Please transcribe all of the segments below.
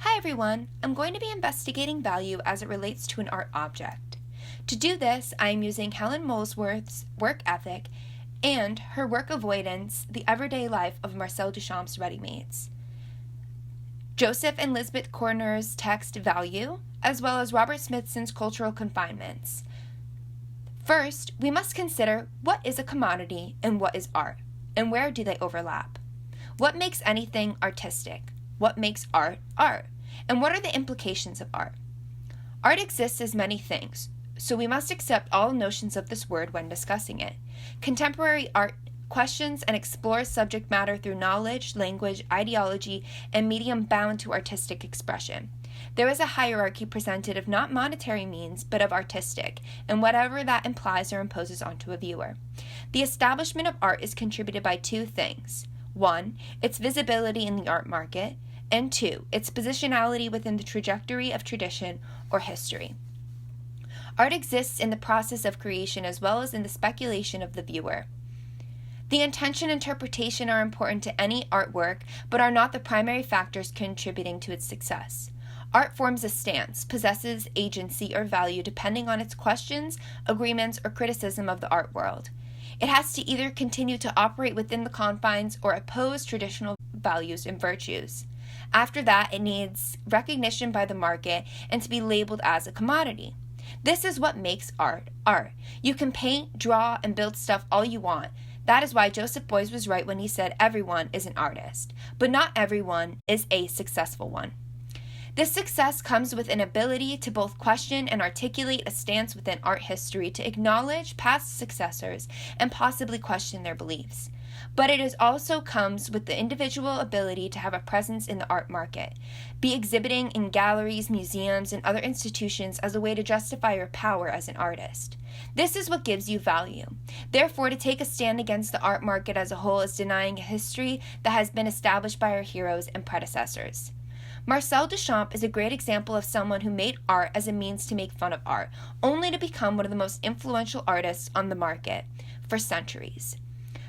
Hi everyone, I'm going to be investigating value as it relates to an art object. To do this, I am using Helen Molesworth's work ethic and her work Avoidance, the everyday life of Marcel Duchamp's Readymades. Joseph and Lisbet Koerner's text Value, as well as Robert Smithson's cultural confinements. First, we must consider what is a commodity and what is art, and where do they overlap. What makes anything artistic? What makes art art? And what are the implications of art? Art exists as many things, so we must accept all notions of this word when discussing it. Contemporary art questions and explores subject matter through knowledge, language, ideology, and medium bound to artistic expression. There is a hierarchy presented of not monetary means, but of artistic, and whatever that implies or imposes onto a viewer. The establishment of art is contributed by two things. One, its visibility in the art market, and two, its positionality within the trajectory of tradition or history. Art exists in the process of creation as well as in the speculation of the viewer. The intention and interpretation are important to any artwork, but are not the primary factors contributing to its success. Art forms a stance, possesses agency or value depending on its questions, agreements, or criticism of the art world. It has to either continue to operate within the confines or oppose traditional values and virtues. After that, it needs recognition by the market and to be labeled as a commodity. This is what makes art art. You can paint, draw, and build stuff all you want. That is why Joseph Beuys was right when he said everyone is an artist, but not everyone is a successful one. This success comes with an ability to both question and articulate a stance within art history, to acknowledge past successors and possibly question their beliefs. But it also comes with the individual ability to have a presence in the art market, be exhibiting in galleries, museums, and other institutions as a way to justify your power as an artist. This is what gives you value. Therefore, to take a stand against the art market as a whole is denying a history that has been established by our heroes and predecessors. Marcel Duchamp is a great example of someone who made art as a means to make fun of art, only to become one of the most influential artists on the market for centuries.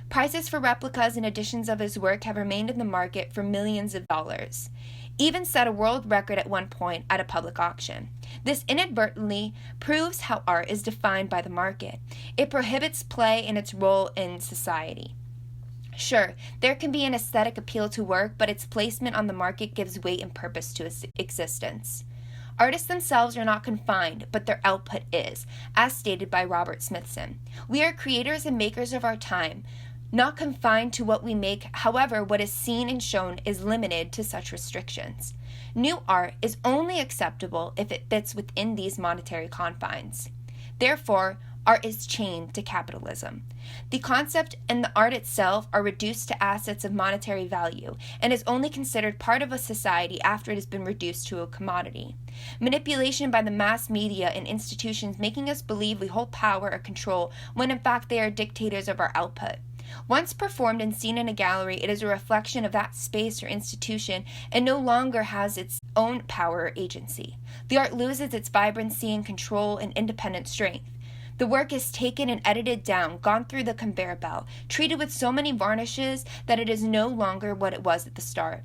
Prices for replicas and editions of his work have remained in the market for millions of dollars, even set a world record at one point at a public auction. This inadvertently proves how art is defined by the market. It prohibits play in its role in society. Sure, there can be an aesthetic appeal to work, but its placement on the market gives weight and purpose to its existence. Artists themselves are not confined, but their output is, as stated by Robert Smithson. We are creators and makers of our time, not confined to what we make. However, what is seen and shown is limited to such restrictions. New art is only acceptable if it fits within these monetary confines. Therefore, art is chained to capitalism. The concept and the art itself are reduced to assets of monetary value and is only considered part of a society after it has been reduced to a commodity. Manipulation by the mass media and institutions making us believe we hold power or control when in fact they are dictators of our output. Once performed and seen in a gallery, it is a reflection of that space or institution and no longer has its own power or agency. The art loses its vibrancy and control and independent strength. The work is taken and edited down, gone through the conveyor belt, treated with so many varnishes that it is no longer what it was at the start.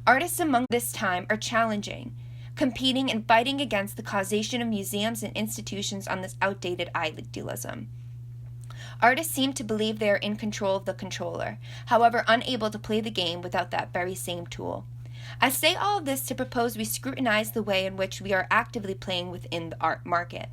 Artists among this time are challenging, competing and fighting against the causation of museums and institutions on this outdated idealism. Artists seem to believe they are in control of the controller, however unable to play the game without that very same tool. I say all of this to propose we scrutinize the way in which we are actively playing within the art market.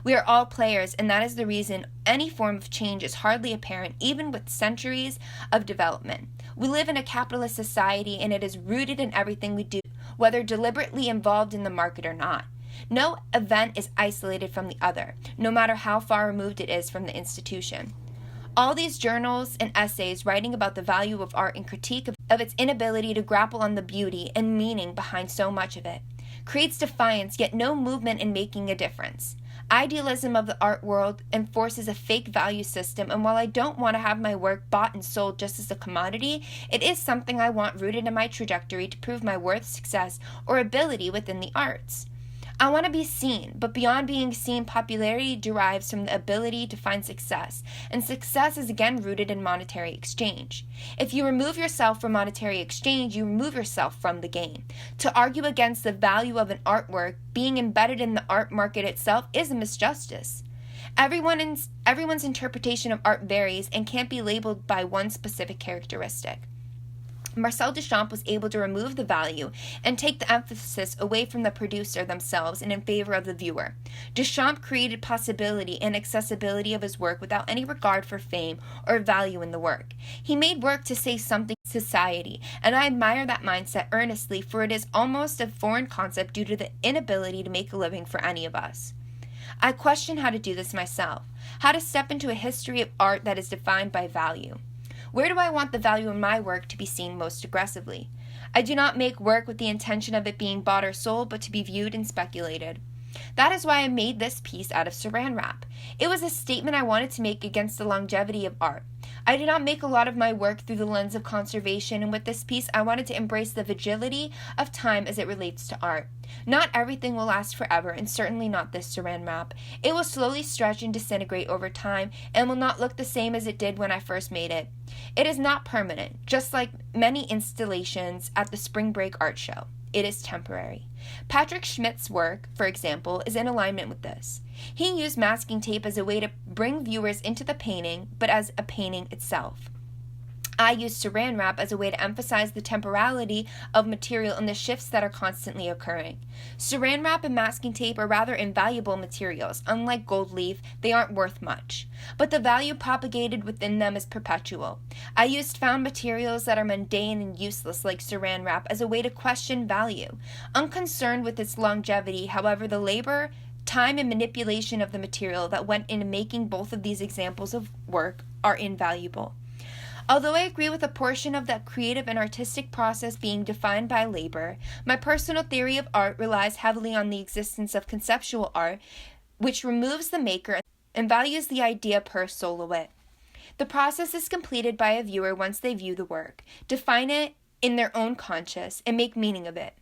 We are all players, and that is the reason any form of change is hardly apparent even with centuries of development. We live in a capitalist society, and it is rooted in everything we do, whether deliberately involved in the market or not. No event is isolated from the other, no matter how far removed it is from the institution. All these journals and essays writing about the value of art and critique of its inability to grapple on the beauty and meaning behind so much of it creates defiance, yet no movement in making a difference. Idealism of the art world enforces a fake value system, and while I don't want to have my work bought and sold just as a commodity, it is something I want rooted in my trajectory to prove my worth, success, or ability within the arts. I want to be seen, but beyond being seen, popularity derives from the ability to find success, and success is again rooted in monetary exchange. If you remove yourself from monetary exchange, you remove yourself from the game. To argue against the value of an artwork being embedded in the art market itself is a misjustice. Everyone's interpretation of art varies and can't be labeled by one specific characteristic. Marcel Duchamp was able to remove the value and take the emphasis away from the producer themselves and in favor of the viewer. Duchamp created possibility and accessibility of his work without any regard for fame or value in the work. He made work to say something to society, and I admire that mindset earnestly, for it is almost a foreign concept due to the inability to make a living for any of us. I question how to do this myself, how to step into a history of art that is defined by value. Where do I want the value in my work to be seen most aggressively? I do not make work with the intention of it being bought or sold, but to be viewed and speculated. That is why I made this piece out of saran wrap. It was a statement I wanted to make against the longevity of art. I did not make a lot of my work through the lens of conservation, and with this piece I wanted to embrace the fragility of time as it relates to art. Not everything will last forever, and certainly not this saran wrap. It will slowly stretch and disintegrate over time, and will not look the same as it did when I first made it. It is not permanent, just like many installations at the Spring Break Art Show. It is temporary. Patrick Schmidt's work, for example, is in alignment with this. He used masking tape as a way to bring viewers into the painting, but as a painting itself. I use saran wrap as a way to emphasize the temporality of material and the shifts that are constantly occurring. Saran wrap and masking tape are rather invaluable materials. Unlike gold leaf, they aren't worth much. But the value propagated within them is perpetual. I used found materials that are mundane and useless, like saran wrap, as a way to question value. Unconcerned with its longevity, however, the labor, time, and manipulation of the material that went into making both of these examples of work are invaluable. Although I agree with a portion of the creative and artistic process being defined by labor, my personal theory of art relies heavily on the existence of conceptual art, which removes the maker and values the idea per soloist. The process is completed by a viewer once they view the work, define it in their own conscience, and make meaning of it.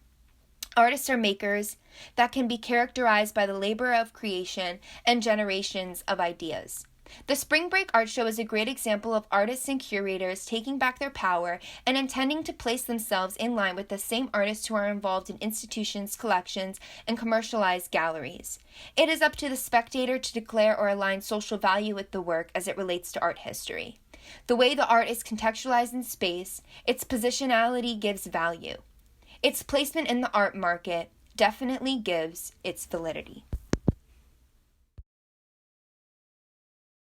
Artists are makers that can be characterized by the labor of creation and generations of ideas. The Spring Break Art Show is a great example of artists and curators taking back their power and intending to place themselves in line with the same artists who are involved in institutions, collections, and commercialized galleries. It is up to the spectator to declare or align social value with the work as it relates to art history. The way the art is contextualized in space, its positionality gives value. Its placement in the art market definitely gives its validity.